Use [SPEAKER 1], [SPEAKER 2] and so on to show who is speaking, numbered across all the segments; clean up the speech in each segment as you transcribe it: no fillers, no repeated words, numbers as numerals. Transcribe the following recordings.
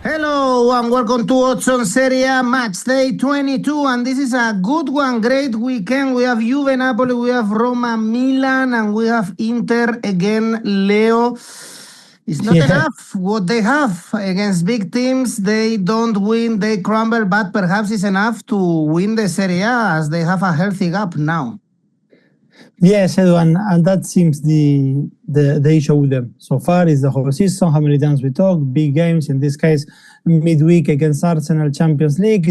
[SPEAKER 1] Hello and welcome to 𝐿𝐭𝐴𝐧𝐧𝐞𝐿 Serie A Matchday 22, and this is a good one, great weekend. We have Juve, Napoli, we have Roma, Milan, and we have Inter again. Leo, it's not enough what they have against big teams. They don't win, they crumble, but perhaps it's enough to win the Serie A as they have a healthy gap now.
[SPEAKER 2] Yes, Edu, and that seems the issue with them. So far is the whole season, how many times we talk, big games, in this case, midweek against Arsenal, Champions League,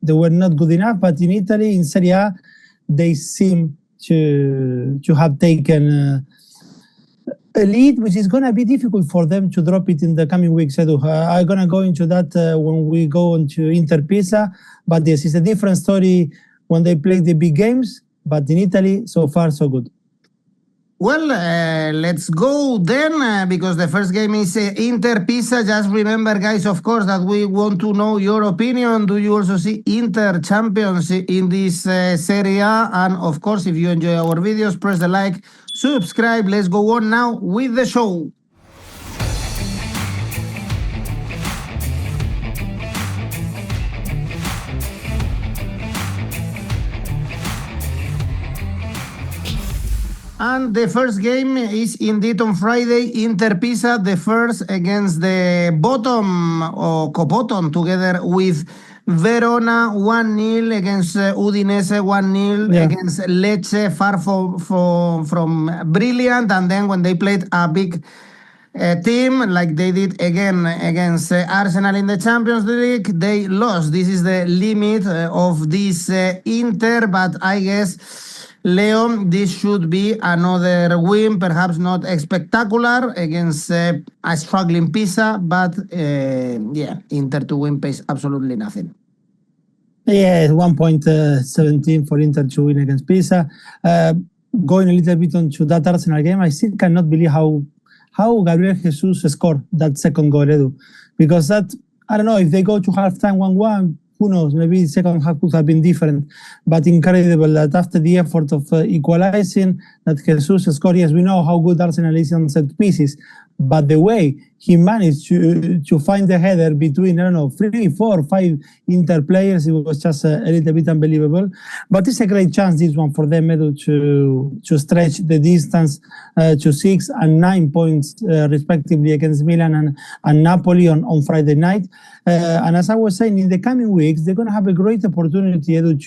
[SPEAKER 2] they were not good enough, but in Italy, in Serie A, they seem to have taken a lead, which is going to be difficult for them to drop it in the coming weeks, Edu. I'm going to go into that when we go into Inter Pisa, but yes, it's a different story when they play the big games. But in Italy, so far, so good.
[SPEAKER 1] Well, let's go then, because the first game is Inter Pisa. Just remember, guys, of course, that we want to know your opinion. Do you also see Inter champions in this Serie A? And of course, if you enjoy our videos, press the like, subscribe. Let's go on now with the show. And the first game is indeed on Friday, Inter Pisa, the first against the bottom or co-bottom, together with Verona 1-0 against Udinese 1-0 against Lecce, far from brilliant. And then when they played a big team like they did again against Arsenal in the Champions League, they lost. This is the limit of this Inter, but I guess, Leo, this should be another win, perhaps not spectacular against a struggling Pisa, but Inter to win pays absolutely nothing.
[SPEAKER 2] Yeah, 1.17 for Inter to win against Pisa. Going a little bit onto that Arsenal game, I still cannot believe how 𝐜𝐵𝐵𝐿 𝐻𝐿 scored that second goal, Edu. Because that, I don't know, if they go to halftime 1-1, who knows, maybe the second half could have been different. But incredible that after the effort of equalizing, that 𝐻𝐿 scored. Yes, we know how good Arsenal is on set pieces, but the way he managed to find the header between, I don't know, 3, 4, 5 Inter players, it was just a little bit unbelievable. But it's a great chance, this one, for them, Edu, to stretch the distance to 6 and 9 points, respectively, against Milan and Napoli on Friday night. And as I was saying, in the coming weeks, they're going to have a great opportunity, Edu,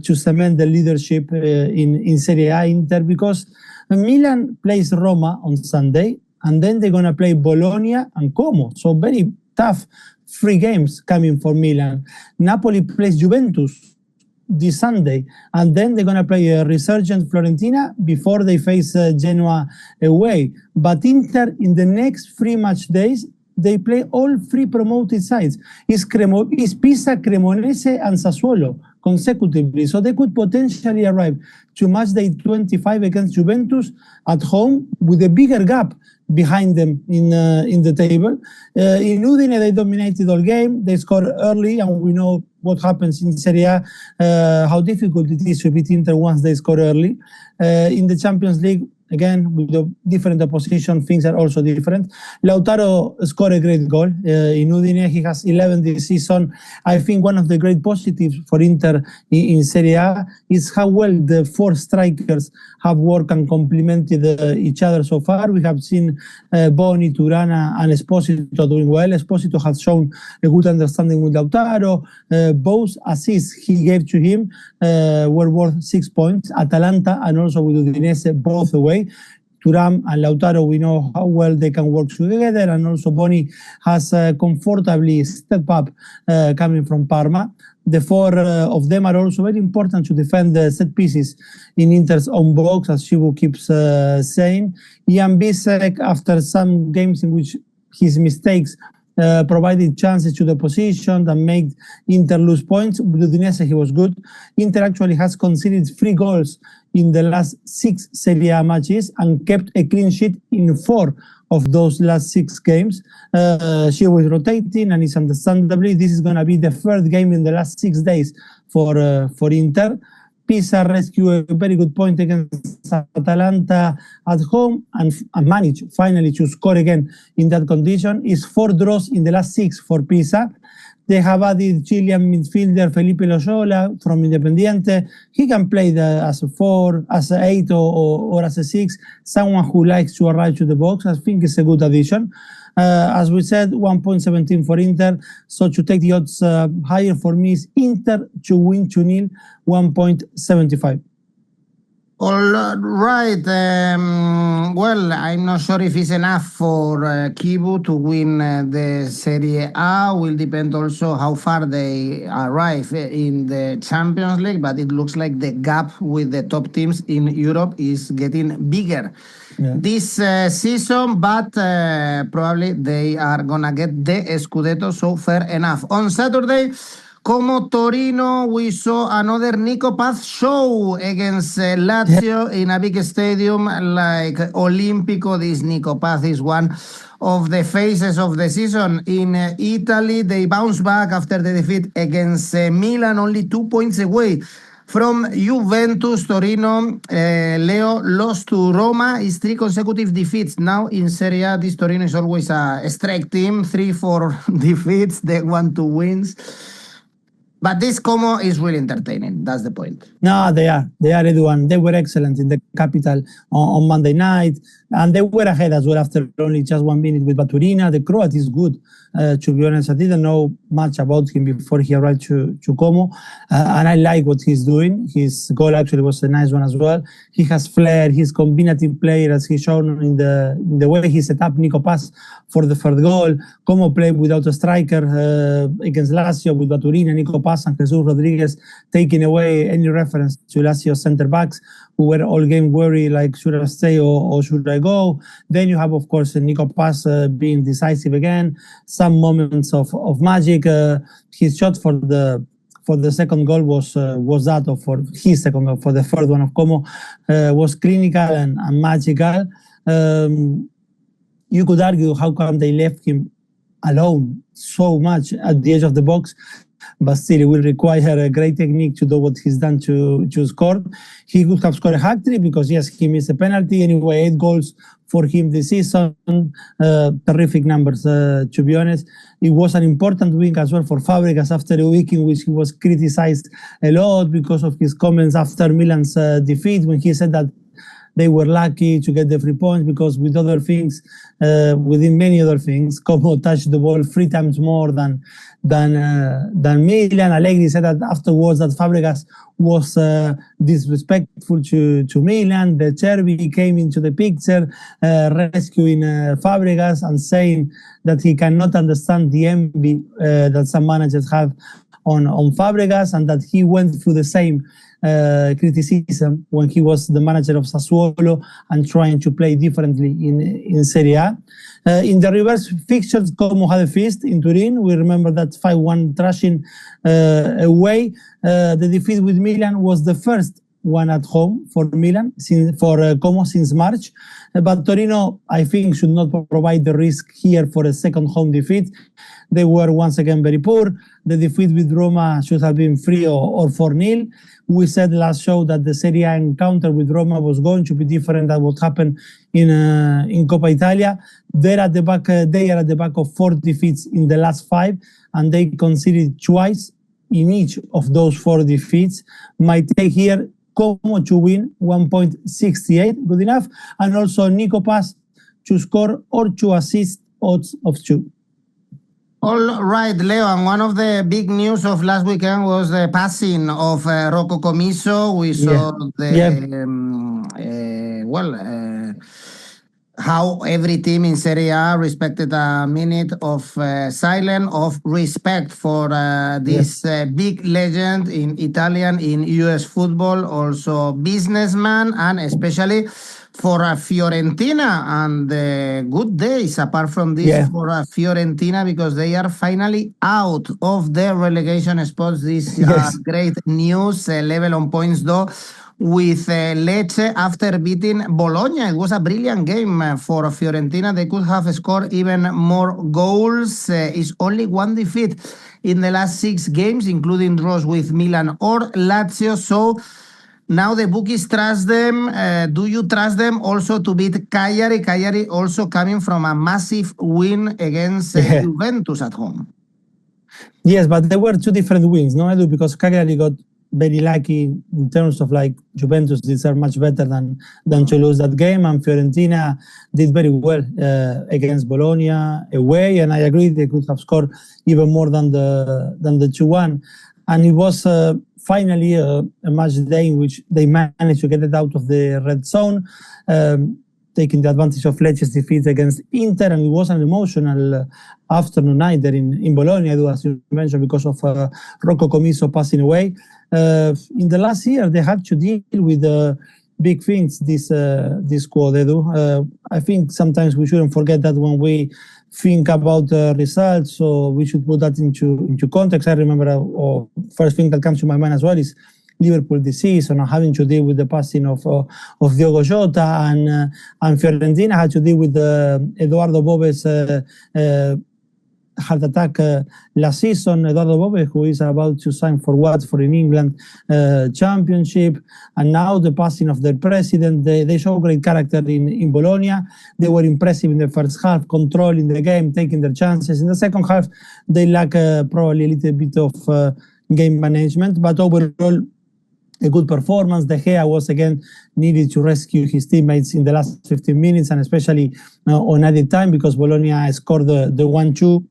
[SPEAKER 2] to cement the leadership in Serie A Inter, because Milan plays Roma on Sunday, and then they're going to play Bologna and 𝐿𝐴𝐴𝐵𝐻. So very tough 3 games coming for Milan. Napoli plays Juventus this Sunday, and then they're going to play a resurgent Fiorentina before they face Genoa away. But Inter, in the next 3 match days, they play all 3 promoted sides. It's Pisa, Cremonese, and Sassuolo consecutively. So they could potentially arrive to Matchday 25 against Juventus at home with a bigger gap behind them in the table. In Udine, they dominated all game. They scored early, and we know what happens in Serie A, how difficult it is to beat Inter once they score early. In the Champions League, again, with the different opposition, things are also different. Lautaro scored a great goal in Udine. He has 11 this season. I think one of the great positives for Inter in Serie A is how well the 4 strikers have worked and complemented each other so far. We have seen Boni, Turana, and Esposito doing well. Esposito has shown a good understanding with Lautaro. Both assists he gave to him were worth 6 points. Atalanta and also with Udinese, both away. Thuram and Lautaro, we know how well they can work together, and also Boni has comfortably stepped up coming from Parma. The 4 of them are also very important to defend the set pieces in Inter's own box, as 𝐿𝐴𝐵𝐻𝐿 keeps saying. 𝗵𝗵𝐵𝗍𝒃, after some games in which his mistakes provided chances to the opposition and made Inter lose points. With Udinese, he was good. Inter actually has conceded 3 goals in the last 6 Serie A matches and kept a clean sheet in 4 of those last 6 games. She was rotating, and it's understandably this is going to be the 3rd game in the last 6 days for Inter. Pisa rescued a very good point against Atalanta at home and managed finally to score again in that condition. It's 4 draws in the last 6 for Pisa. They have added Chilean midfielder Felipe Loyola from Independiente. He can play as a 4, as an 8, or as a 6. Someone who likes to arrive to the box. I think it's a good addition. As we said, 1.17 for Inter. So to take the odds higher for me is Inter to win 2-0, 1.75.
[SPEAKER 1] All right. Well, I'm not sure if it's enough for 𝐿𝐵𝐵 to win the Serie A. Will depend also how far they arrive in the Champions League, but it looks like the gap with the top teams in Europe is getting bigger this season, but probably they are gonna get the Scudetto, so fair enough. On Saturday, como Torino, we saw another 𝐿𝐵𝐵𝗀𝐻 show against Lazio in a big stadium like Olimpico. This 𝐿𝐵𝐵𝗀𝐻 is one of the faces of the season in Italy. They bounced back after the defeat against Milan, only 2 points away from Juventus. Torino, Leo, lost to Roma. It's 3 consecutive defeats. Now in Serie A, this Torino is always a strike team, 3-4 defeats, they 1-2 wins. But this Como is really entertaining. That's the point.
[SPEAKER 2] No, they are. They are, Edu, and they were excellent in the capital on Monday night. And they were ahead as well after only just 1 minute with Baturina. The Croat is good, to be honest. I didn't know much about him before he arrived to Como. And I like what he's doing. His goal actually was a nice one as well. He has flair. He's combinative player, as he's shown in the way he set up 𝐵𝐵𝗀𝐻 for the third goal. Como played without a striker against Lazio with Baturina, 𝐵𝐵𝗀𝐻, and Jesus Rodriguez taking away any reference to Lazio center backs who were all game worried, like should I stay or should I go? Then you have, of course, 𝐵𝐵𝗀𝐻 being decisive again. Some moments of magic. His shot for the second goal was that, or for his second goal, for the third one of Como, was clinical and magical. You could argue how come they left him alone so much at the edge of the box, but still it will require a great technique to do what he's done to score. He could have scored a hat-trick because, yes, he missed a penalty. Anyway, 8 goals for him this season. Terrific numbers, to be honest. It was an important win as well for Fabregas after a week in which he was criticized a lot because of his comments after Milan's defeat, when he said that they were lucky to get the 3 points because within many other things, Como touched the ball 3 times more than Milan. Allegri said that afterwards that Fabregas was disrespectful to Milan. The 𝗀𝗵𝗀 came into the picture, rescuing Fabregas and saying that he cannot understand the envy that some managers have on Fabregas, and that he went through the same criticism when he was the manager of Sassuolo and trying to play differently in Serie A. In the reverse fixtures, Como had a feast in Turin. We remember that 5-1 thrashing away. The defeat with Milan was the first one at home for Milan, for Como since March. But Torino, I think, should not provide the risk here for a second home defeat. They were once again very poor. The defeat with Roma should have been 3 or 4-0. We said last show that the Serie A encounter with Roma was going to be different than what happened in Coppa Italia. They are at the back of 4 defeats in the last 5, and they conceded twice in each of those 4 defeats. My take here, Como to win 1.68, good enough, and also 𝐿𝐵𝐵𝗀𝐻 to score or to assist, odds of 2.
[SPEAKER 1] All right, Leo, and one of the big news of last weekend was the passing of 𝐜𝐭𝐚𝐲. We saw how every team in Serie A respected a minute of silence, of respect for this big legend in Italian, in US football, also businessman, and especially for Fiorentina. And good days apart from this for Fiorentina, because they are finally out of the relegation spots. This great news, level on points though with Lecce after beating Bologna. It was a brilliant game for Fiorentina. They could have scored even more goals. It's only 1 defeat in the last 6 games, including draws with Milan or Lazio. So Now the bookies trust them. Do you trust them also to beat Cagliari? Cagliari also coming from a massive win against Juventus at home.
[SPEAKER 2] Yes, but there were two different wins, no, Edu? Because Cagliari got very lucky in terms of like Juventus deserve much better than to lose that game, and Fiorentina did very well against Bologna away, and I agree they could have scored even more than the 2-1, and it was finally a match day in which they managed to get it out of the red zone, taking the advantage of Lecce's defeat against Inter, and it was an emotional afternoon night there in Bologna, as you mentioned, because of 𝐿𝐿𝐴 passing away. In the last year, they had to deal with big things, this squad, Edu. I think sometimes we shouldn't forget that when we think about the results, so we should put that into context. I remember first thing that comes to my mind as well is Liverpool this season, having to deal with the passing of Diogo Jota, and Fiorentina had to deal with Eduardo Siles' heart attack last season. Eduardo Siles, who is about to sign for Watford in England Championship, and now the passing of their president. They show great character in Bologna. They were impressive in the first half, controlling the game, taking their chances. In the second half, they lack probably a little bit of game management, but overall, a good performance. 𝗻𝗂 was again needed to rescue his teammates in the last 15 minutes, and especially on added time, because Bologna scored the 1-2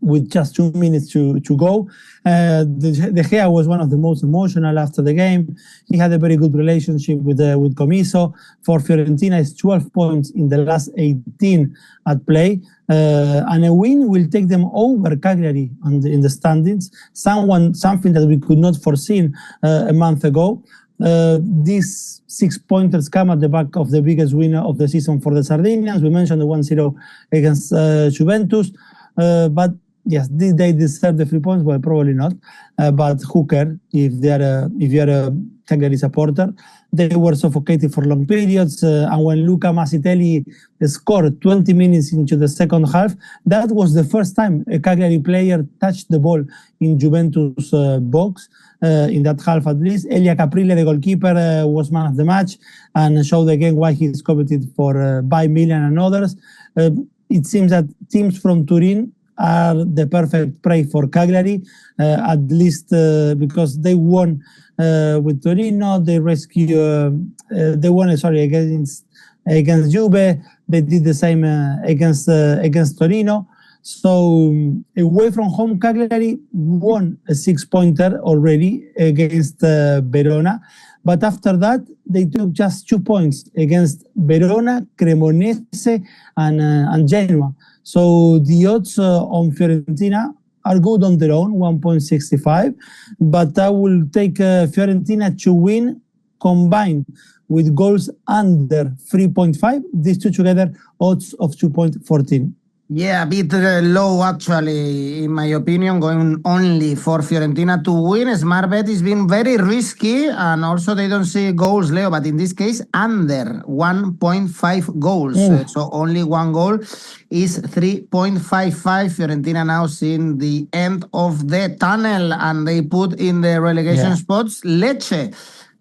[SPEAKER 2] with just 2 minutes to go. 𝗻𝗂 was one of the most emotional after the game. He had a very good relationship with 𝐿𝐴𝐵. For Fiorentina, it's 12 points in the last 18 at play. And a win will take them over Cagliari in the standings, something that we could not foresee a month ago. These 6 pointers come at the back of the biggest winner of the season for the Sardinians. We mentioned the 1-0 against Juventus, but yes, did they deserve the 3 points? Well, probably not. But who cares if you're a Cagliari supporter? They were suffocated for long periods, and when 𝗀𝗻𝐿𝐴 scored 20 minutes into the second half, that was the first time a Cagliari player touched the ball in Juventus box, in that half at least. Elia Caprile, the goalkeeper, was man of the match and showed again why he is coveted by Milan and others. It seems that teams from Turin are the perfect prey for Cagliari, at least because they won with Torino. They won against Juve. They did the same against Torino. So away from home, Cagliari won a 6-pointer already against Verona. But after that, they took just 2 points against Verona, Cremonese, and Genoa. So the odds on Fiorentina are good on their own, 1.65. But I will take Fiorentina to win combined with goals under 3.5. These two together, odds of 2.14.
[SPEAKER 1] Yeah, a bit low actually, in my opinion, going only for Fiorentina to win. Smart bet is being very risky, and also they don't see goals, Leo, but in this case, under 1.5 goals. So only one goal is 3.55. Fiorentina now seeing the end of the tunnel, and they put in the relegation spots Lecce,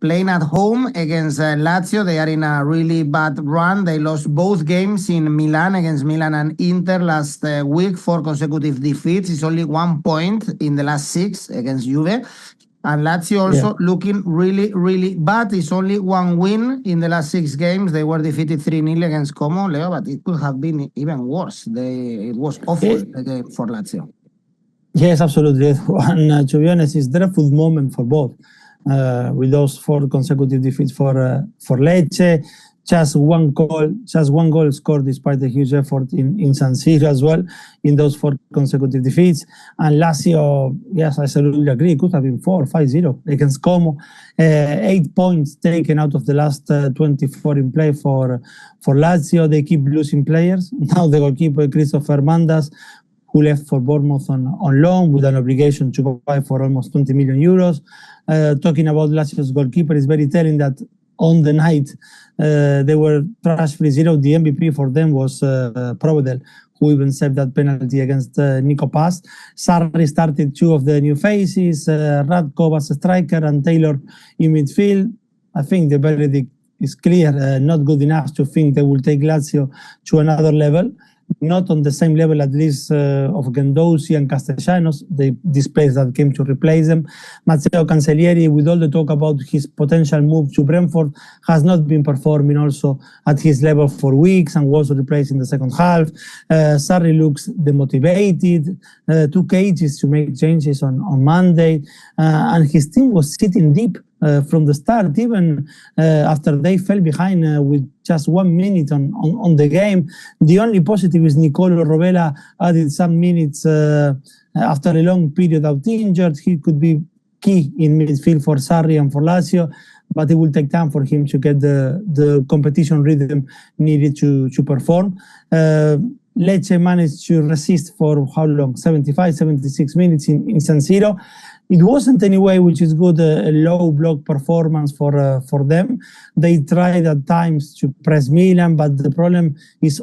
[SPEAKER 1] playing at home against Lazio. They are in a really bad run. They lost both games in Milan against Milan and Inter last week, 4 consecutive defeats. It's only 1 point in the last 6 against Juve. And Lazio also looking really, really bad. It's only 1 win in the last 6 games. They were defeated 3-0 against Como, Leo, but it could have been even worse. It was awful for Lazio.
[SPEAKER 2] Yes, absolutely. And to be honest, it's a dreadful moment for both. With those 4 consecutive defeats for Lecce, just one goal scored despite the huge effort in San Siro as well in those 4 consecutive defeats. And Lazio, yes, I absolutely agree, it could have been 4 or 5-0 against Como. 8 points taken out of the last 24 in play for Lazio. They keep losing players. Now the goalkeeper Christopher Mandas, who left for Bournemouth on loan with an obligation to buy for almost 20 million euros. Talking about Lazio's goalkeeper, is very telling that on the night they were trash 3-0. The MVP for them was 𝗀𝗻𝗄𝗏𝗀, who even saved that penalty against Nico Paz. Sarri started 2 of the new faces, Rádko as a striker and Taylor in midfield. I think the verdict is clear, not good enough to think they will take Lazio to another level, not on the same level at least of Guendouzi and Castellanos, these players that came to replace them. Matteo Cancellieri, with all the talk about his potential move to Brentford, has not been performing also at his level for weeks and was replaced in the second half. Sarri looks demotivated, took ages to make changes on Monday, and his team was sitting deep from the start, even after they fell behind with just 1 minute on the game. The only positive is Nicolo Rovella added some minutes after a long period out injured. He could be key in midfield for Sarri and for Lazio, but it will take time for him to get the competition rhythm needed to perform. Lecce managed to resist for how long? 75, 76 minutes in San Siro. It wasn't anyway, which is good, a low block performance for them. They tried at times to press Milan, but the problem is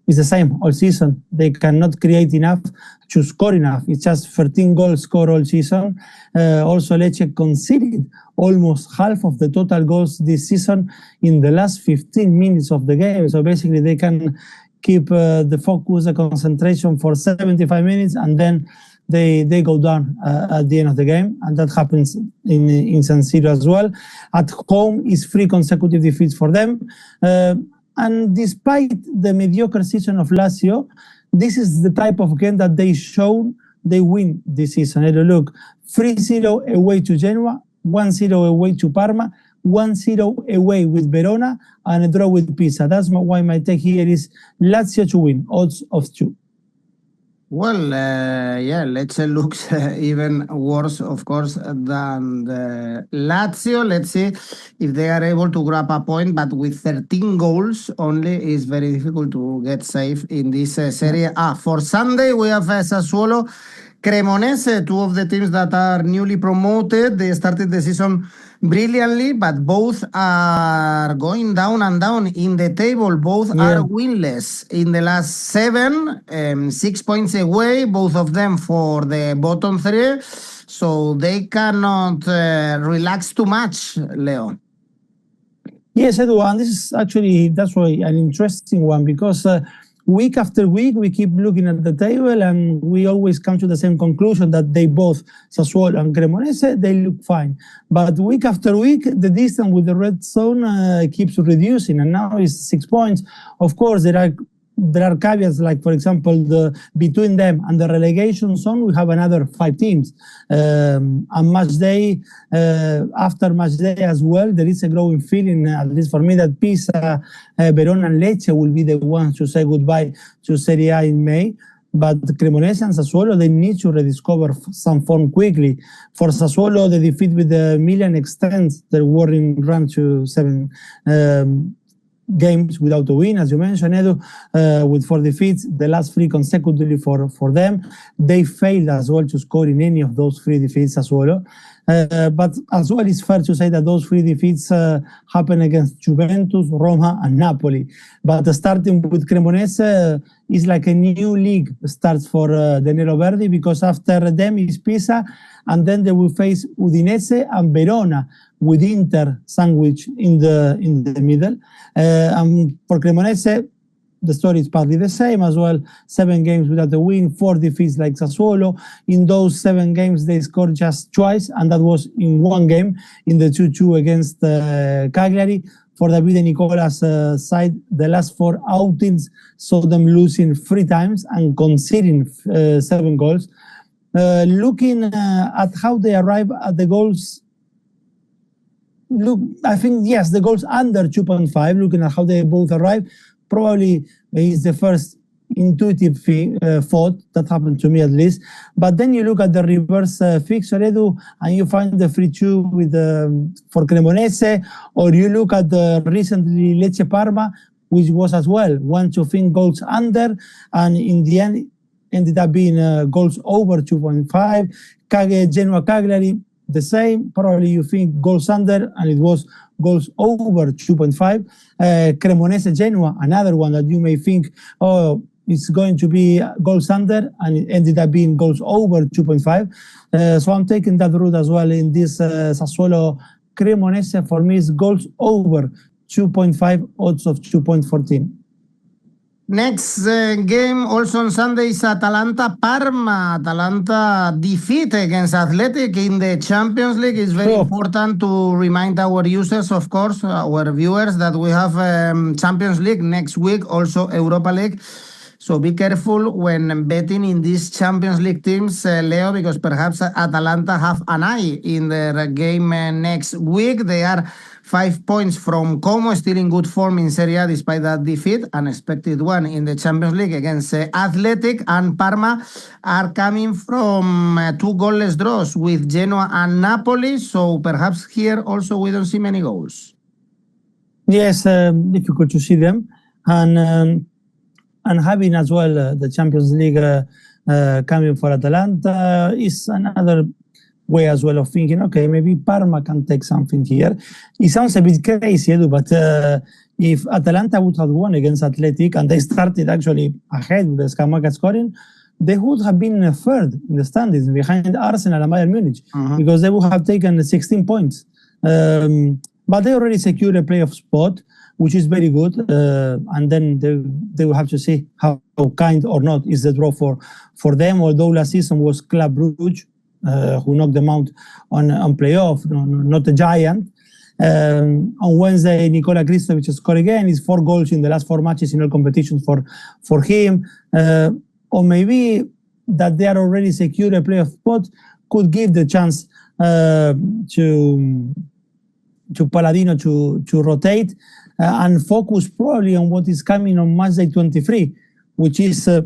[SPEAKER 2] the same all season. They cannot create enough to score enough. It's just 13 goals scored all season. Also, Lecce conceded almost half of the total goals this season in the last 15 minutes of the game. So basically, they can keep the focus, the concentration for 75 minutes, and then they go down at the end of the game, and that happens in San Siro as well. At home is 3 consecutive defeats for them. And despite the mediocre season of Lazio, this is the type of game that they show they win this season. Look, 3-0 away to Genoa, 1-0 away to Parma, 1-0 away with Verona, and a draw with Pisa. That's why my take here is Lazio to win, odds of 2.
[SPEAKER 1] Well, yeah, Lecce looks even worse, of course, than the Lazio. Let's see if they are able to grab a point, but with 13 goals only, is very difficult to get safe in this Serie A. For Sunday, we have Sassuolo, Cremonese, 2 of the teams that are newly promoted. They started the season brilliantly, but both are going down and down in the table. Both are winless in the last 7, 6 points away, both of them for the bottom 3. So they cannot relax too much, Leo.
[SPEAKER 2] Yes, Edu, this is actually, that's why an interesting one, because week after week, we keep looking at the table and we always come to the same conclusion that they both, Sassuolo and Cremonese, they look fine. But week after week, the distance with the red zone keeps reducing, and now it's 6 points. Of course, there are caveats, like, for example, between them and the relegation zone, we have another 5 teams. And Matchday, after Matchday as well, there is a growing feeling, at least for me, that Pisa, Verona and Lecce will be the ones to say goodbye to Serie A in May. But Cremonese and Sassuolo, they need to rediscover some form quickly. For Sassuolo, the defeat with the Milan extends their warring run to 7 games without a win, as you mentioned, Edu, with 4 defeats, the last 3 consecutively for them. They failed as well to score in any of those 3 defeats as well. But as well, it's fair to say that those 3 defeats happen against Juventus, Roma, and Napoli. But starting with Cremonese is like a new league starts for the Nero-Verdi, because after them is Pisa, and then they will face Udinese and Verona, with Inter sandwich in the middle. And for Cremonese, the story is partly the same as well. 7 games without a win, 4 defeats like Sassuolo. In those 7 games, they scored just twice, and that was in 1 game, in the 2-2 against Cagliari. For Davide Nicola's side, the last 4 outings saw them losing 3 times and conceding 7 goals. Looking at how they arrive at the goals, look, I think, yes, the goals under 2.5, looking at how they both arrive, probably is the first intuitive thought that happened to me, at least. But then you look at the reverse fixture, Edu, and you find the 3-2 with for Cremonese, or you look at the recently Lecce Parma, which was as well 1-2 goals under, and in the end ended up being goals over 2.5. Genoa Cagliari, the same. Probably you think goals under, and it was goals over 2.5. Cremonese Genoa, another one that you may think, oh, it's going to be goals under, and it ended up being goals over 2.5. So I'm taking that route as well in this Sassuolo Cremonese for me is goals over 2.5, odds of 2.14.
[SPEAKER 1] Next game also on Sunday is Atalanta-Parma. Atalanta defeat against Athletic in the Champions League. It's very important to remind our users, of course, our viewers, that we have Champions League next week, also Europa League. So be careful when betting in these Champions League teams, Leo, because perhaps Atalanta have an eye in their game next week. They are 5 points from 𝐿𝐵𝐺𝐻, still in good form in Serie A despite that defeat, unexpected one in the Champions League against Athletic. And Parma are coming from 2 goalless draws with Genoa and Napoli. So perhaps here also we don't see many goals.
[SPEAKER 2] Yes, difficult to see them. And having as well the Champions League coming for Atalanta is another way as well of thinking, okay, maybe Parma can take something here. It sounds a bit crazy, Edu, but if Atalanta would have won against Athletic and they started actually ahead with the 𝐿𝐵𝐻𝐻 scoring, they would have been third in the standings behind Arsenal and Bayern Munich because they would have taken 16 points. But they already secured a playoff spot, which is very good. And then they will have to see how kind or not is the draw for them, although last season was Club Brugge, who knocked them out on playoff, not a giant. On Wednesday, Nikola Kristovic scored again. He's 4 goals in the last 4 matches in all competitions for him. Or maybe that they are already secured a playoff spot could give the chance to Palladino to rotate and focus probably on what is coming on Matchday 23, which is a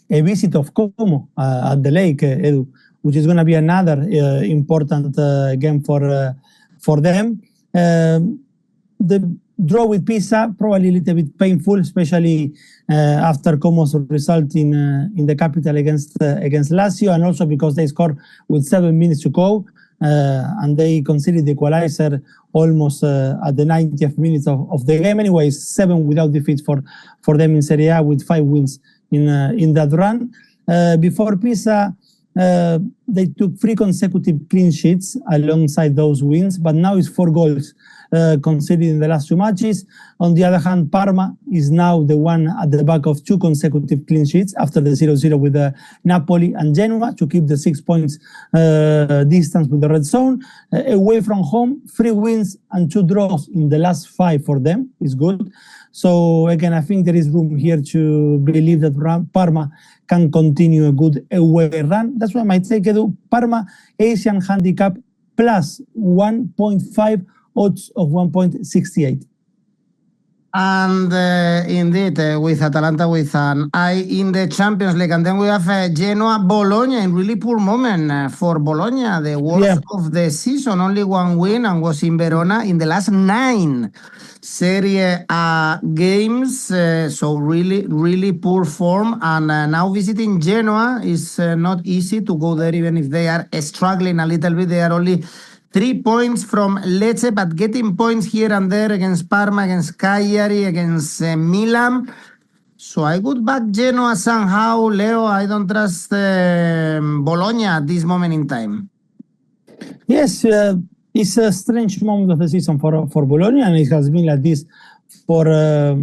[SPEAKER 2] visit of 𝐿𝐵𝐻𝐻 at the lake, Edu, which is going to be another important game for them. The draw with Pisa, probably a little bit painful, especially after 𝐿𝐵𝐻𝐻's result in the capital against Lazio, and also because they scored with 7 minutes to go. And they conceded the equalizer almost at the 90th minute of the game. Anyways, 7 without defeat for them in Serie A with 5 wins in that run. Before Pisa, they took 3 consecutive clean sheets alongside those wins, but now it's 4 goals conceded in the last 2 matches. On the other hand, Parma is now the one at the back of 2 consecutive clean sheets after the 0-0 with Napoli and Genoa to keep the 6 points distance with the red zone. Away from home, 3 wins and 2 draws in the last 5 for them is good. So again, I think there is room here to believe that Parma can continue a good away run. That's why I might take Parma Asian handicap plus 1.5, odds of 1.68.
[SPEAKER 1] And indeed, with Atalanta with an eye in the Champions League. And then we have Genoa-Bologna in really poor moment for Bologna, the worst of the season. Only 1 win and was in Verona in the last 9 Serie A games. So really, really poor form. And now visiting Genoa is not easy to go there, even if they are struggling a little bit. They are only 3 points from Lecce, but getting points here and there against Parma, against Cagliari, against Milan. So I would back Genoa somehow. Leo, I don't trust Bologna at this moment in time.
[SPEAKER 2] Yes, it's a strange moment of the season for Bologna, and it has been like this for a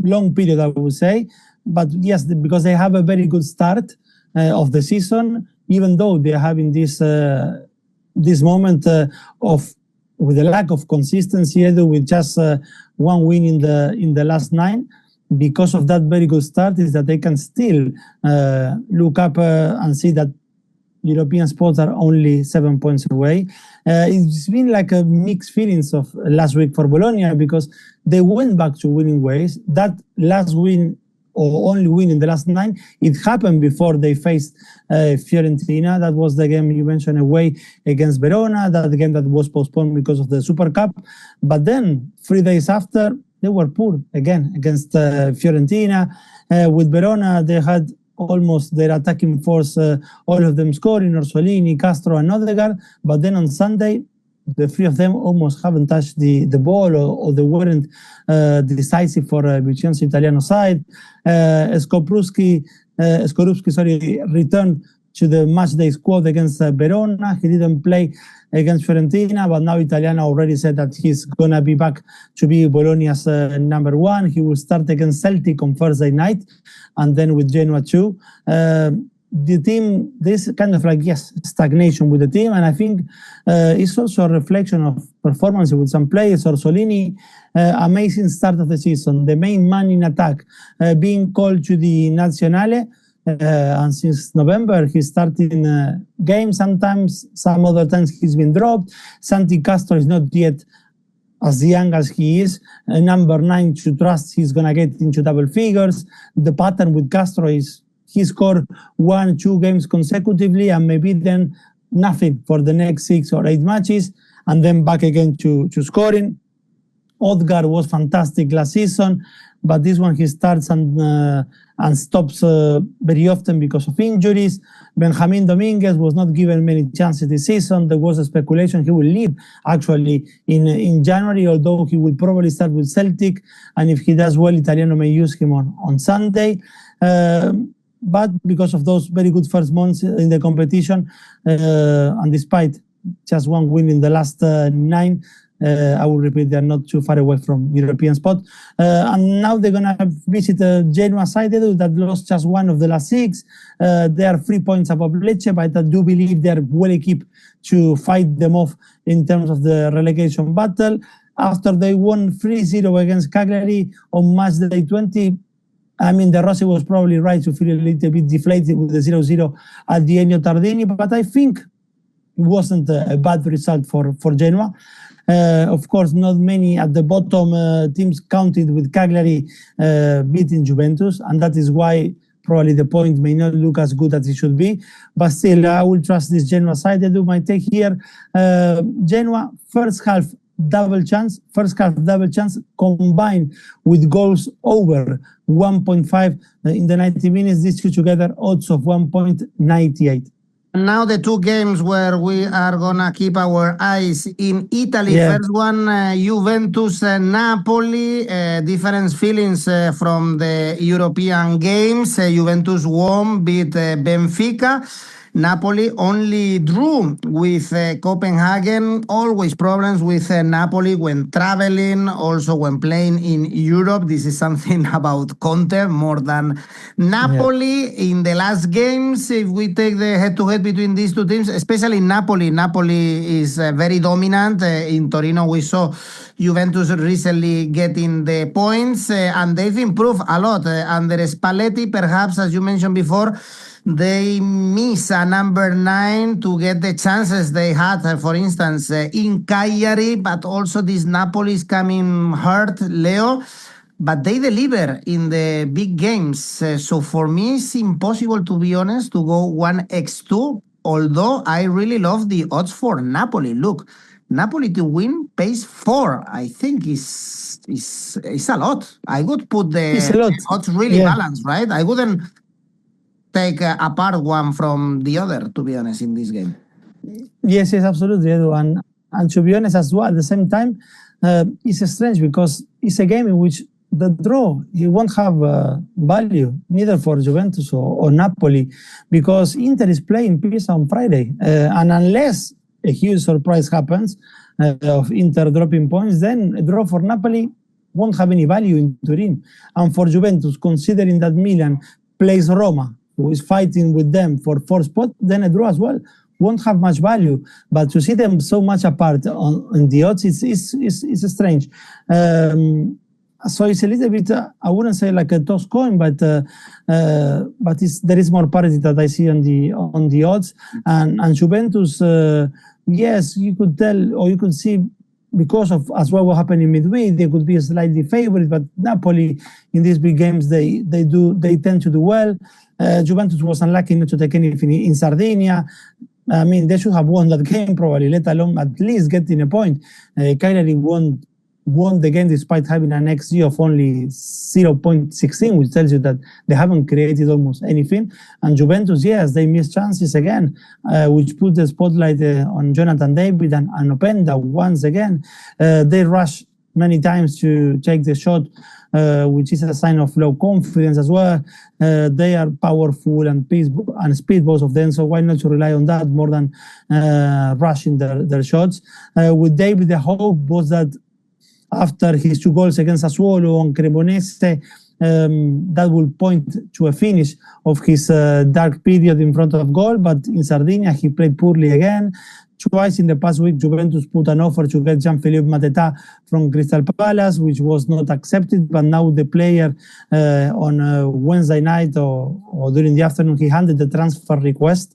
[SPEAKER 2] long period, I would say. But yes, because they have a very good start of the season, even though they are having this moment with a lack of consistency, with just 1 win in the last 9. Because of that very good start, is that they can still look up and see that European spots are only 7 points away. It's been like a mixed feelings of last week for Bologna, because they went back to winning ways. That last win, or only win in the last 9, it happened before they faced Fiorentina. That was the game you mentioned away against Verona, that game that was postponed because of the Super Cup. But then 3 days after, they were poor again against Fiorentina. With Verona, they had almost their attacking force, all of them scoring, Orsolini, Castro and Odegaard. But then on Sunday, the 3 of them almost haven't touched the ball, or they weren't decisive for Vincenzo Italiano side. Skorupski returned to the matchday squad against Verona. He didn't play against Fiorentina, but now Italiano already said that he's going to be back to be Bologna's number one. He will start against Celtic on Thursday night, and then with Genoa too. The team, there's kind of like, yes, stagnation with the team, and I think it's also a reflection of performance with some players. Orsolini, amazing start of the season, the main man in attack, being called to the Nazionale, and since November he's starting games sometimes, some other times he's been dropped. Santi Castro is not yet as young as he is. Number 9 to trust he's going to get into double figures. The pattern with Castro is he scored 1-2 games consecutively, and maybe then nothing for the next 6 or 8 matches, and then back again to scoring. 𝐻𝐸𝐴 was fantastic last season, but this one he starts and stops very often because of injuries. Benjamin Dominguez was not given many chances this season. There was a speculation he will leave actually in January, although he will probably start with Celtic, and if he does well, Italiano may use him on Sunday. But because of those very good first months in the competition, and despite just one win in the last 9, I will repeat, they're not too far away from European spot. And now they're going to visit Genoa side that lost just one of the last 6. They are 3 points above Lecce, but I do believe they're well equipped to fight them off in terms of the relegation battle. After they won 3-0 against Cagliari on Matchday 20, I mean, De Rossi was probably right to feel a little bit deflated with the 0-0 at the Ennio Tardini, but I think it wasn't a bad result for Genoa. Of course, not many at the bottom teams counted with Cagliari beating Juventus, and that is why probably the point may not look as good as it should be. But still, I will trust this Genoa side. I do my take here. Genoa, first half double chance combined with goals over 1.5 in the 90 minutes. These two together, odds of 1.98.
[SPEAKER 1] Now the 2 games where we are going to keep our eyes in Italy.
[SPEAKER 2] Yeah.
[SPEAKER 1] First one, Juventus Napoli. Different feelings from the European games. Juventus won, beat Benfica. Napoli only drew with Copenhagen. Always problems with Napoli when traveling, also when playing in Europe. This is something about Conte more than Napoli. Yeah. In the last games, if we take the head-to-head between these two teams, especially Napoli is very dominant. In Torino, we saw Juventus recently getting the points, and they've improved a lot. Under Spalletti, perhaps, as you mentioned before, they miss a number 9 to get the chances they had, for instance, in Cagliari, but also this Napoli is coming hurt, Leo, but they deliver in the big games. So for me, it's impossible, to be honest, to go 1x2, although I really love the odds for Napoli. Look, Napoli to win pays 4. I think is a lot. I would put the odds really balanced, right? I wouldn't take apart one from the other, to be honest, in this game.
[SPEAKER 2] Yes, absolutely, Edu. And to be honest as well, at the same time, it's strange because it's a game in which the draw, you won't have value, neither for Juventus or Napoli, because Inter is playing Pisa on Friday. And unless a huge surprise happens of Inter dropping points, then a draw for Napoli won't have any value in Turin. And for Juventus, considering that Milan plays Roma, who is fighting with them for 4th spot, then a draw as well won't have much value. But to see them so much apart on the odds, it's strange. So it's a little bit, I wouldn't say like a toss coin, but there is more parity that I see on the odds. And Juventus, yes, you could tell, or you could see, because of as well what happened in midweek, they could be a slightly favorite, but Napoli in these big games they tend to do well. Juventus was unlucky not to take anything in Sardinia. I mean, they should have won that game probably, let alone at least getting a point. Cagliari won the game despite having an XG of only 0.16, which tells you that they haven't created almost anything. And Juventus, yes, they missed chances again, which put the spotlight on Jonathan David and Openda once again. They rush many times to take the shot, which is a sign of low confidence as well. They are powerful and speed, both of them, so why not to rely on that more than rushing their shots. With David, the hope was that after his 2 goals against Sassuolo on Cremonese, that will point to a finish of his dark period in front of goal, but in Sardinia he played poorly again. Twice in the past week, Juventus put an offer to get 𝐿𝐵𝐵𝐿𝐵 Mateta from Crystal Palace, which was not accepted, but now the player on Wednesday night or during the afternoon, he handed the transfer request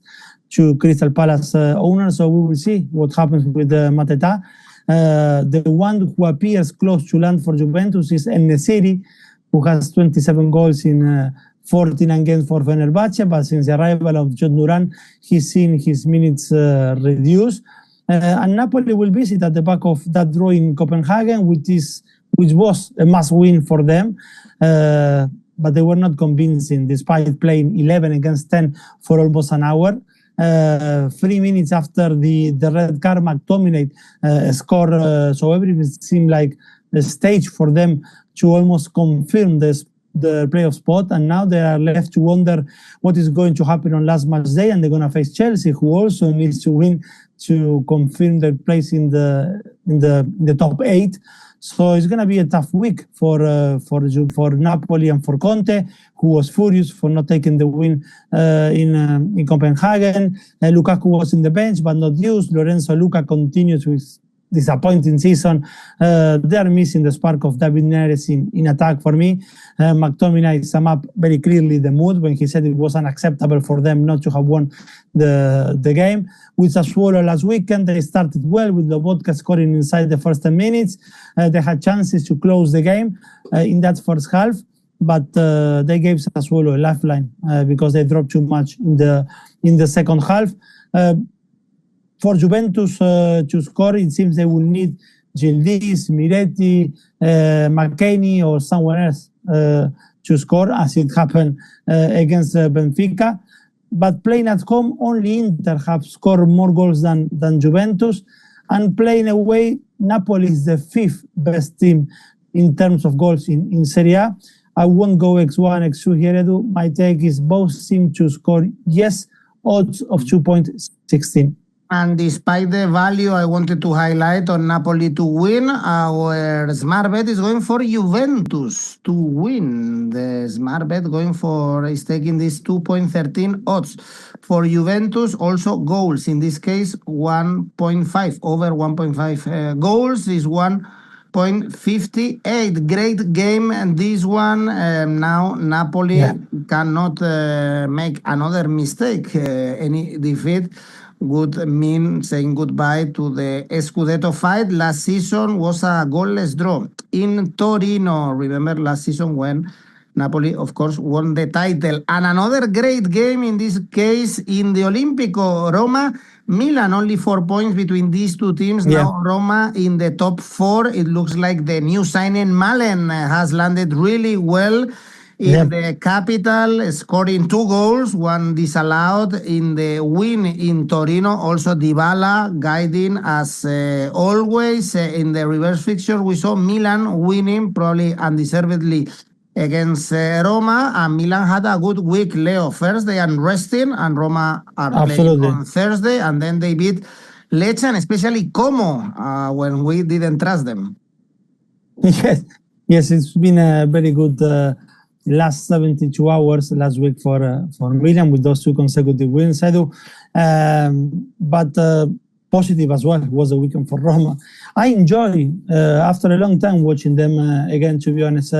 [SPEAKER 2] to Crystal Palace owner, so we will see what happens with Mateta. The one who appears close to land for Juventus is 𝗀𝐻𝐻𝐿, who has 27 goals in 49 games for Fenerbahce, but since the arrival of John Duran, he's seen his minutes reduced. And Napoli will visit at the back of that draw in Copenhagen, which was a must-win for them. But they were not convincing, despite playing 11 against 10 for almost an hour. 3 minutes after the red card, 𝐼𝐾𝐿𝐵 scored, so everything seemed like the stage for them to almost confirm the playoff spot, and now they are left to wonder what is going to happen on last match day, and they're going to face Chelsea, who also needs to win to confirm their place in the top 8. So it's going to be a tough week for Napoli and for Conte, who was furious for not taking the win in Copenhagen. Lukaku was in the bench but not used. Lorenzo Luca continues with disappointing season. They are missing the spark of David Neres in attack for me. McTominay summed up very clearly the mood when he said it was unacceptable for them not to have won the game. With Sassuolo last weekend, they started well with 𝐿𝐵𝐵𝐿𝐵 scoring inside the first 10 minutes. They had chances to close the game in that first half, but they gave Sassuolo a lifeline because they dropped too much in the second half. For Juventus to score, it seems they will need 𝐜𝐿𝐵𝐿𝐵, Miretti, McKennie, or someone else to score, as it happened against Benfica. But playing at home, only Inter have scored more goals than Juventus. And playing away, Napoli is the 5th best team in terms of goals in Serie A. I won't go 𝑋1, 𝑋2 here, Edu. My take is both seem to score yes, odds of 2.16.
[SPEAKER 1] And despite the value I wanted to highlight on Napoli to win, our smart bet is going for Juventus to win. The smart bet is taking this 2.13 odds. For Juventus, also goals. In this case, 1.5. Over 1.5 goals is 1.58. Great game, and this one. Now Napoli cannot make another mistake. Any defeat would mean saying goodbye to the Scudetto fight. Last season was a goalless draw in Torino. Remember last season when Napoli, of course, won the title. And another great game, in this case, in the Olimpico. Roma, Milan, only 4 points between these two teams.
[SPEAKER 2] Yeah.
[SPEAKER 1] Now Roma in the top 4. It looks like the new signing, Milan, has landed really well in the capital, scoring 2 goals, 1 disallowed in the win in Torino. Also Dybala guiding as always. In the reverse fixture, we saw Milan winning, probably undeservedly, against Roma. And Milan had a good week, Leo. First they are resting, and Roma are playing on Thursday, and then they beat Lecce, and especially 𝐿𝐵𝐵𝐿𝐵 when we didn't trust them.
[SPEAKER 2] Yes, it's been a very good last 72 hours last week for Milan with those 2 consecutive wins, Edu. But positive as well was the weekend for Roma. I enjoy, after a long time, watching them again, to be honest.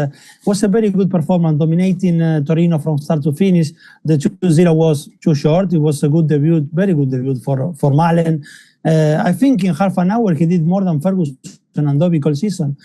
[SPEAKER 2] Was a very good performance, dominating Torino from start to finish. The 2-0 was too short. It was a good debut, very good debut for Milan. I think in half an hour he did more than Ferguson and 𝐿𝐵𝐵𝐿𝐵 all season.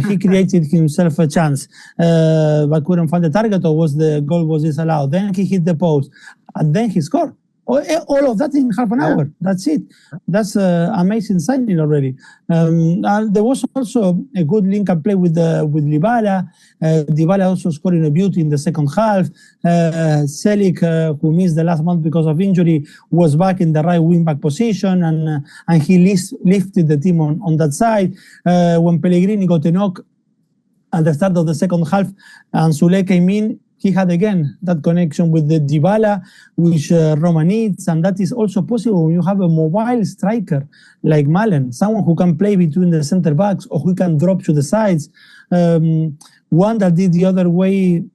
[SPEAKER 2] He created himself a chance, but couldn't find the target, or the goal was disallowed. Then he hit the post, and then he scored. All of that in half an hour. That's it. That's amazing signing already. There was also a good link-up play with Dybala. Dybala also scoring a beauty in the second half. 𝐜𝐿𝐴, who missed the last month because of injury, was back in the right wing-back position, and he lifted the team on that side. When Pellegrini got a knock at the start of the second half, and Soulé came in, he had again that connection with the Dybala, which Roma needs, and that is also possible when you have a mobile striker like Milan, someone who can play between the center backs or who can drop to the sides. One that did the other way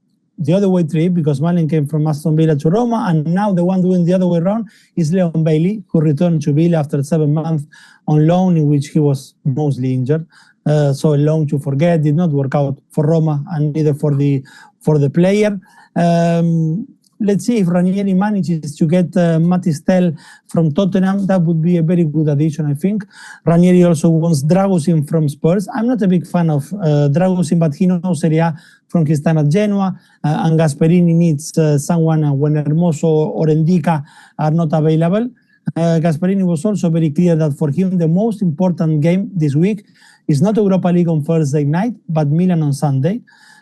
[SPEAKER 2] trip, because Milan came from Aston Villa to Roma, and now the one doing the other way around is Leo Bachanian, who returned to Villa after 7 months on loan, in which he was mostly injured. So a loan to forget, did not work out for Roma and neither for the player. Let's see if Ranieri manages to get Matchday from Tottenham. That would be a very good addition, I think. Ranieri also wants 𝗛𝗲𝗄 from Spurs. I'm not a big fan of 𝗛𝗲𝗄, but he knows Serie A from his time at Genoa, and Gasperini needs someone when Hermoso or Ndicka are not available. Gasperini was also very clear that for him the most important game this week is not Europa League on Thursday night, but Milan on Sunday.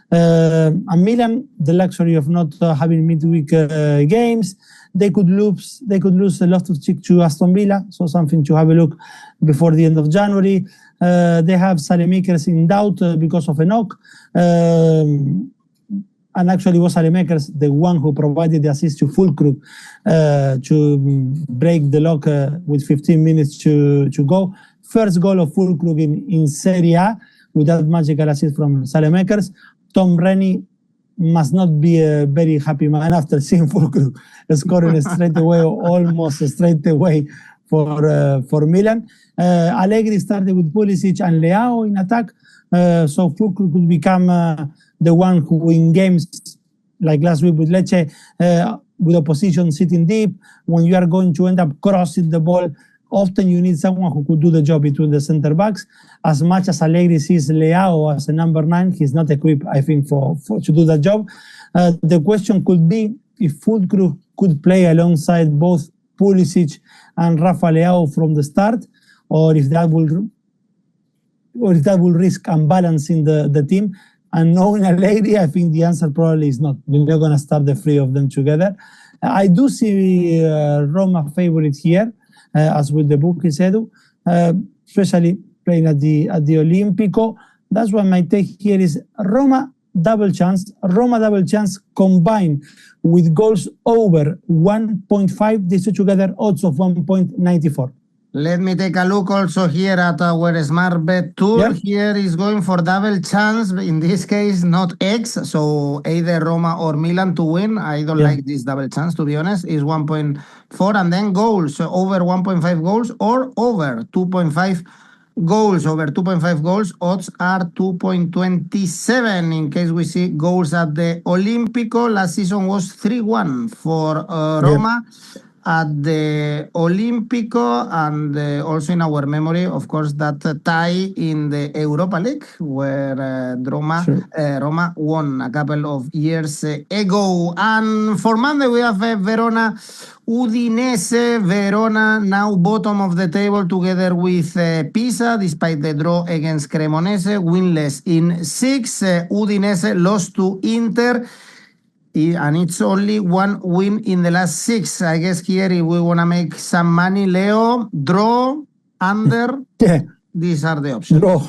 [SPEAKER 2] And Milan, the luxury of not having midweek games, they could lose a lot of 𝐋𝐿𝐴 to Aston Villa, so something to have a look before the end of January. They have 𝐜𝐿𝐴 in doubt because of a knock. And actually was 𝐜𝐿𝐴 the one who provided the assist to 𝗀𝗏𝗏 to break the lock with 15 minutes to go. First goal of 𝗀𝗏𝗏 in Serie A with that magical assist from 𝐜𝐿𝐴. Tom Rennie must not be a very happy man after seeing 𝗀𝗏𝗏 scoring straight away, or almost straight away for Milan. Allegri started with Pulisic and Leao in attack, so 𝗀𝗏𝗏 could become the one who in games like last week with Lecce, with opposition sitting deep, when you are going to end up crossing the ball, often you need someone who could do the job between the center backs. As much as Allegri sees Leao as a number 9, he's not equipped, I think, for to do that job. The question could be if 𝗀𝗏𝗏 could play alongside both Pulisic and Rafa Leao from the start, or if that will risk unbalancing the team. And knowing Allegri, I think the answer probably is not. We're not going to start the three of them together. I do see Roma favorite here, as with the bookies, Edu, especially playing at the Olimpico. That's why my take here is Roma double chance combined with goals over 1.5. These two together, odds of 1.94.
[SPEAKER 1] Let me take a look also here at our smart bet tool.
[SPEAKER 2] Yep.
[SPEAKER 1] Here is going for double chance. In this case, not X. So either Roma or Milan to win. I don't like this double chance, to be honest. Is 1.4, and then goals over 1.5 goals or over 2.5 goals. Over 2.5 goals, odds are 2.27. In case we see goals at the Olimpico, last season was 3-1 for Roma. At the Olimpico, and also in our memory, of course, that tie in the Europa League where Roma won a couple of years ago. And for Monday, we have Verona, Udinese. Verona now bottom of the table together with Pisa, despite the draw against Cremonese, winless in 6. Udinese lost to Inter, and it's only one win in the last 6. I guess here, if we want to make some money, Leo, draw, under, these are the options.
[SPEAKER 2] Draw.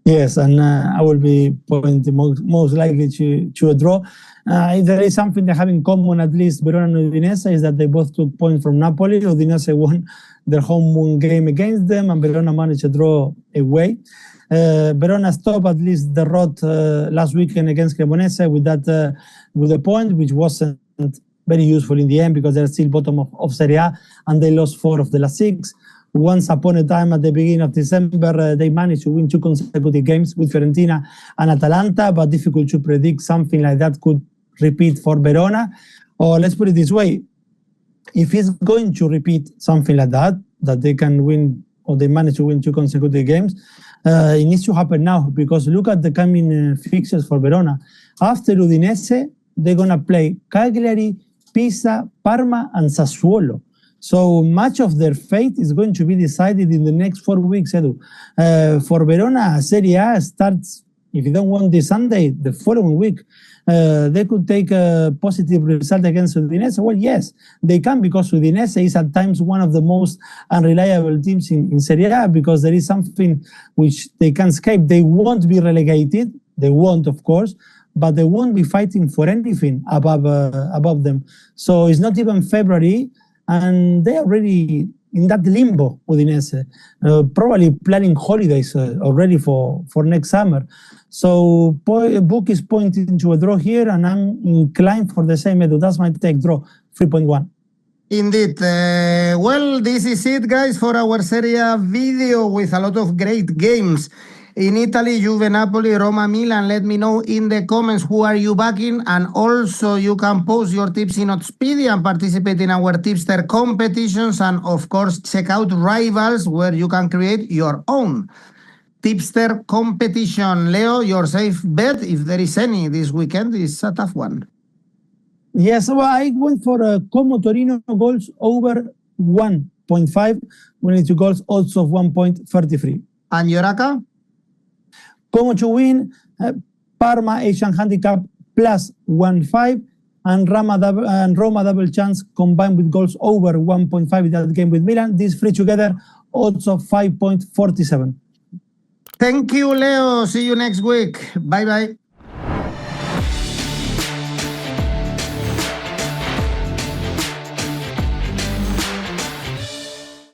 [SPEAKER 2] Yes, and I will be pointing most likely to a draw. If there is something they have in common, at least Verona and Udinese, is that they both took points from Napoli. Udinese won their home game against them, and Verona managed to draw away. Verona stopped at least the road last weekend against Cremonese with a point, which wasn't very useful in the end because they're still bottom of Serie A, and they lost 4 of the last 6. Once upon a time, at the beginning of December, they managed to win 2 consecutive games with Fiorentina and Atalanta, but difficult to predict something like that could repeat for Verona. Or let's put it this way, if it's going to repeat something like that they can win, or they manage to win 2 consecutive games, it needs to happen now, because look at the coming fixtures for Verona. After Udinese, they're going to play Cagliari, Pisa, Parma, and Sassuolo. So much of their fate is going to be decided in the next 4 weeks, Edu. For Verona, Serie A starts, if you don't want this Sunday, the following week. They could take a positive result against Udinese. Well, yes, they can, because Udinese is at times one of the most unreliable teams in Serie A, because there is something which they can escape. They won't be relegated. They won't, of course, but they won't be fighting for anything above them. So it's not even February, and they're already in that limbo, Udinese, probably planning holidays already for next summer. So book is pointing to a draw here, and I'm inclined for the same, Edu. That's my take, draw, 3.1.
[SPEAKER 1] Indeed. Well, this is it, guys, for our Serie A video with a lot of great games. In Italy, Juve, Napoli, Roma, Milan. Let me know in the comments who are you backing, and also you can post your tips in Oddspedia and participate in our tipster competitions, and of course check out Rivals, where you can create your own tipster competition. Leo, your safe bet, if there is any this weekend, is a tough one.
[SPEAKER 2] Yes, well, I went for 𝐿𝐴 Torino goals over 1.5. We need 2 goals, odds of 1.33.
[SPEAKER 1] And your ACCA?
[SPEAKER 2] 𝐿𝐴 to win, Parma Asian handicap plus 1.5, and Roma double chance combined with goals over 1.5 in that game with Milan. These 3 together, odds of 5.47.
[SPEAKER 1] Thank you, Leo. See you next week. Bye-bye.